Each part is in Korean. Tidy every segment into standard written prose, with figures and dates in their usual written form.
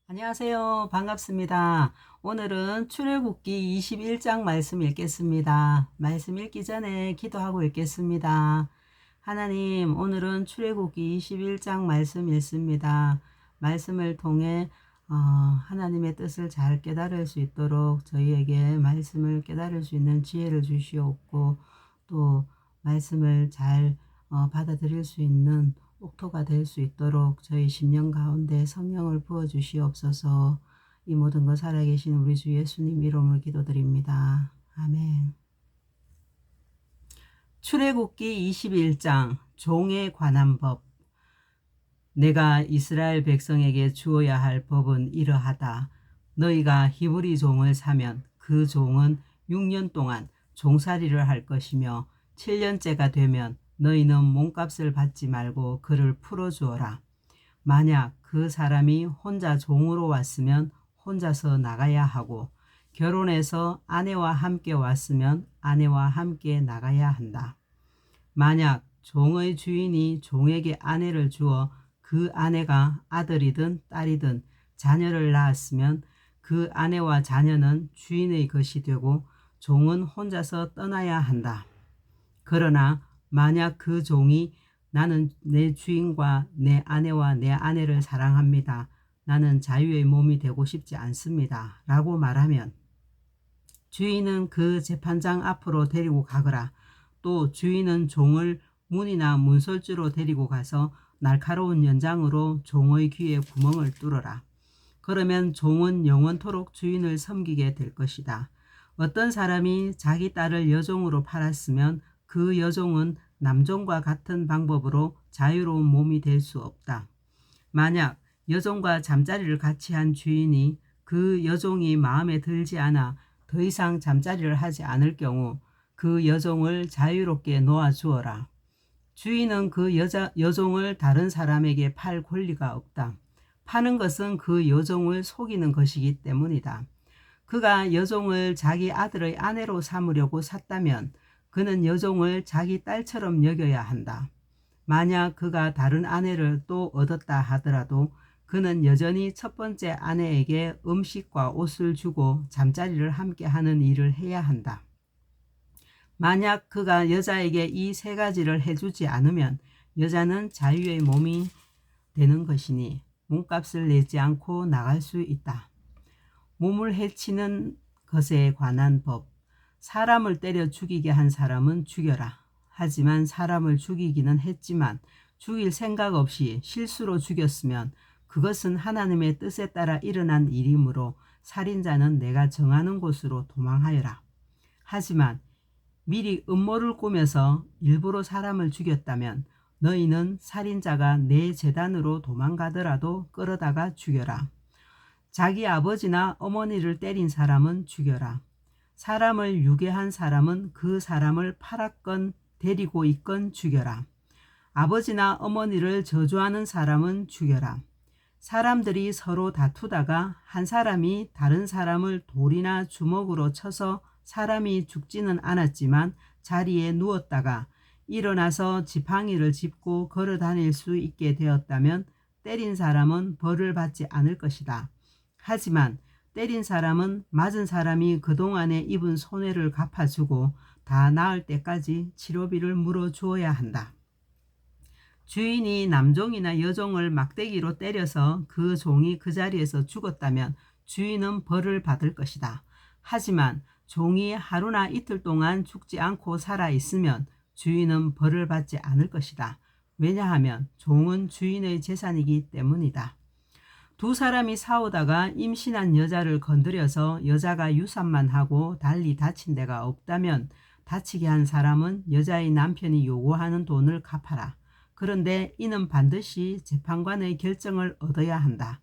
안녕하세요. 반갑습니다. 오늘은 출애굽기 21장 말씀 읽겠습니다. 말씀 읽기 전에 기도하고 읽겠습니다. 하나님, 오늘은 출애굽기 21장 말씀 읽습니다. 말씀을 통해 하나님의 뜻을 잘 깨달을 수 있도록 저희에게 말씀을 깨달을 수 있는 지혜를 주시옵고, 또 말씀을 잘 받아들일 수 있는 옥토가 될 수 있도록 저희 심령 가운데 성령을 부어 주시옵소서. 이 모든 것 살아계신 우리 주 예수님 이름으로 기도드립니다. 아멘. 출애굽기 21장 종에 관한 법. 내가 이스라엘 백성에게 주어야 할 법은 이러하다. 너희가 히브리 종을 사면 그 종은 6년 동안 종살이를 할 것이며 7년째가 되면 너희는 몸값을 받지 말고 그를 풀어주어라. 만약 그 사람이 혼자 종으로 왔으면 혼자서 나가야 하고, 결혼해서 아내와 함께 왔으면 아내와 함께 나가야 한다. 만약 종의 주인이 종에게 아내를 주어 그 아내가 아들이든 딸이든 자녀를 낳았으면 그 아내와 자녀는 주인의 것이 되고 종은 혼자서 떠나야 한다. 그러나 만약 그 종이 나는 내 주인과 내 아내와 내 아내를 사랑합니다. 나는 자유의 몸이 되고 싶지 않습니다. 라고 말하면 주인은 그 재판장 앞으로 데리고 가거라. 또 주인은 종을 문이나 문설주로 데리고 가서 날카로운 연장으로 종의 귀에 구멍을 뚫어라. 그러면 종은 영원토록 주인을 섬기게 될 것이다. 어떤 사람이 자기 딸을 여종으로 팔았으면 그 여종은 남종과 같은 방법으로 자유로운 몸이 될 수 없다. 만약 여종과 잠자리를 같이 한 주인이 그 여종이 마음에 들지 않아 더 이상 잠자리를 하지 않을 경우 그 여종을 자유롭게 놓아주어라. 주인은 그 여종을 다른 사람에게 팔 권리가 없다. 파는 것은 그 여종을 속이는 것이기 때문이다. 그가 여종을 자기 아들의 아내로 삼으려고 샀다면 그는 여종을 자기 딸처럼 여겨야 한다. 만약 그가 다른 아내를 또 얻었다 하더라도 그는 여전히 첫 번째 아내에게 음식과 옷을 주고 잠자리를 함께 하는 일을 해야 한다. 만약 그가 여자에게 이 세 가지를 해주지 않으면 여자는 자유의 몸이 되는 것이니 몸값을 내지 않고 나갈 수 있다. 몸을 해치는 것에 관한 법. 사람을 때려 죽이게 한 사람은 죽여라. 하지만 사람을 죽이기는 했지만 죽일 생각 없이 실수로 죽였으면 그것은 하나님의 뜻에 따라 일어난 일이므로 살인자는 내가 정하는 곳으로 도망하여라. 하지만 미리 음모를 꾸며서 일부러 사람을 죽였다면 너희는 살인자가 내 재단으로 도망가더라도 끌어다가 죽여라. 자기 아버지나 어머니를 때린 사람은 죽여라. 사람을 유괴한 사람은 그 사람을 팔았건 데리고 있건 죽여라. 아버지나 어머니를 저주하는 사람은 죽여라. 사람들이 서로 다투다가 한 사람이 다른 사람을 돌이나 주먹으로 쳐서 사람이 죽지는 않았지만 자리에 누웠다가 일어나서 지팡이를 짚고 걸어 다닐 수 있게 되었다면 때린 사람은 벌을 받지 않을 것이다. 하지만 때린 사람은 맞은 사람이 그동안에 입은 손해를 갚아주고 다 나을 때까지 치료비를 물어주어야 한다. 주인이 남종이나 여종을 막대기로 때려서 그 종이 그 자리에서 죽었다면 주인은 벌을 받을 것이다. 하지만 종이 하루나 이틀 동안 죽지 않고 살아있으면 주인은 벌을 받지 않을 것이다. 왜냐하면 종은 주인의 재산이기 때문이다. 두 사람이 싸우다가 임신한 여자를 건드려서 여자가 유산만 하고 달리 다친 데가 없다면 다치게 한 사람은 여자의 남편이 요구하는 돈을 갚아라. 그런데 이는 반드시 재판관의 결정을 얻어야 한다.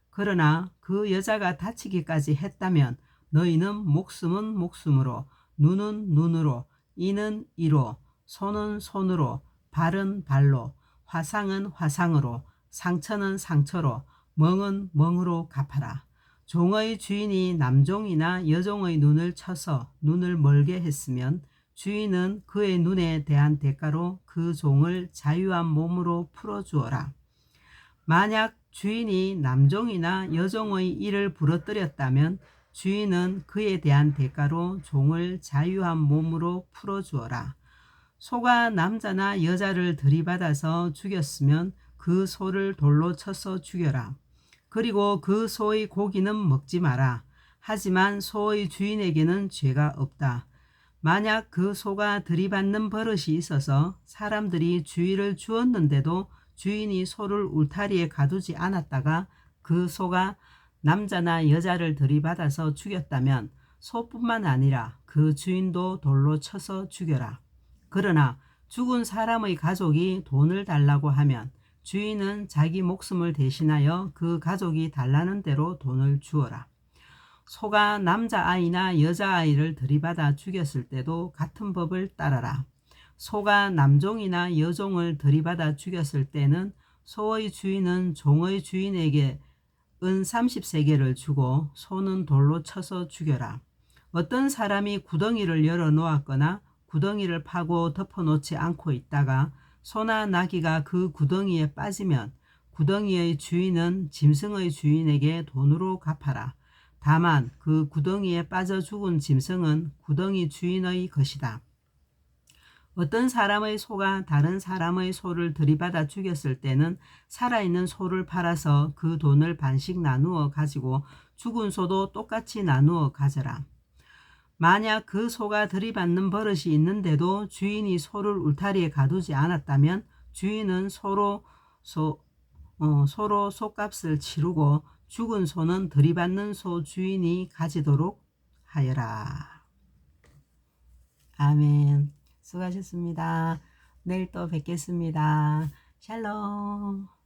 그러나 그 여자가 다치기까지 했다면 너희는 목숨은 목숨으로, 눈은 눈으로, 이는 이로, 손은 손으로, 발은 발로, 화상은 화상으로, 상처는 상처로, 멍은 멍으로 갚아라. 종의 주인이 남종이나 여종의 눈을 쳐서 눈을 멀게 했으면 주인은 그의 눈에 대한 대가로 그 종을 자유한 몸으로 풀어주어라. 만약 주인이 남종이나 여종의 일을 부러뜨렸다면 주인은 그에 대한 대가로 종을 자유한 몸으로 풀어주어라. 소가 남자나 여자를 들이받아서 죽였으면 그 소를 돌로 쳐서 죽여라. 그리고 그 소의 고기는 먹지 마라. 하지만 소의 주인에게는 죄가 없다. 만약 그 소가 들이받는 버릇이 있어서 사람들이 주의를 주었는데도 주인이 소를 울타리에 가두지 않았다가 그 소가 남자나 여자를 들이받아서 죽였다면 소뿐만 아니라 그 주인도 돌로 쳐서 죽여라. 그러나 죽은 사람의 가족이 돈을 달라고 하면 주인은 자기 목숨을 대신하여 그 가족이 달라는 대로 돈을 주어라. 소가 남자아이나 여자아이를 들이받아 죽였을 때도 같은 법을 따라라. 소가 남종이나 여종을 들이받아 죽였을 때는 소의 주인은 종의 주인에게 은 30세겔을 주고 소는 돌로 쳐서 죽여라. 어떤 사람이 구덩이를 열어 놓았거나 구덩이를 파고 덮어놓지 않고 있다가 소나 나귀가 그 구덩이에 빠지면 구덩이의 주인은 짐승의 주인에게 돈으로 갚아라. 다만 그 구덩이에 빠져 죽은 짐승은 구덩이 주인의 것이다. 어떤 사람의 소가 다른 사람의 소를 들이받아 죽였을 때는 살아있는 소를 팔아서 그 돈을 반씩 나누어 가지고 죽은 소도 똑같이 나누어 가져라. 만약 그 소가 들이받는 버릇이 있는데도 주인이 소를 울타리에 가두지 않았다면 주인은 서로 소값을 치르고 죽은 소는 들이받는 소 주인이 가지도록 하여라. 아멘. 수고하셨습니다. 내일 또 뵙겠습니다. 샬롬.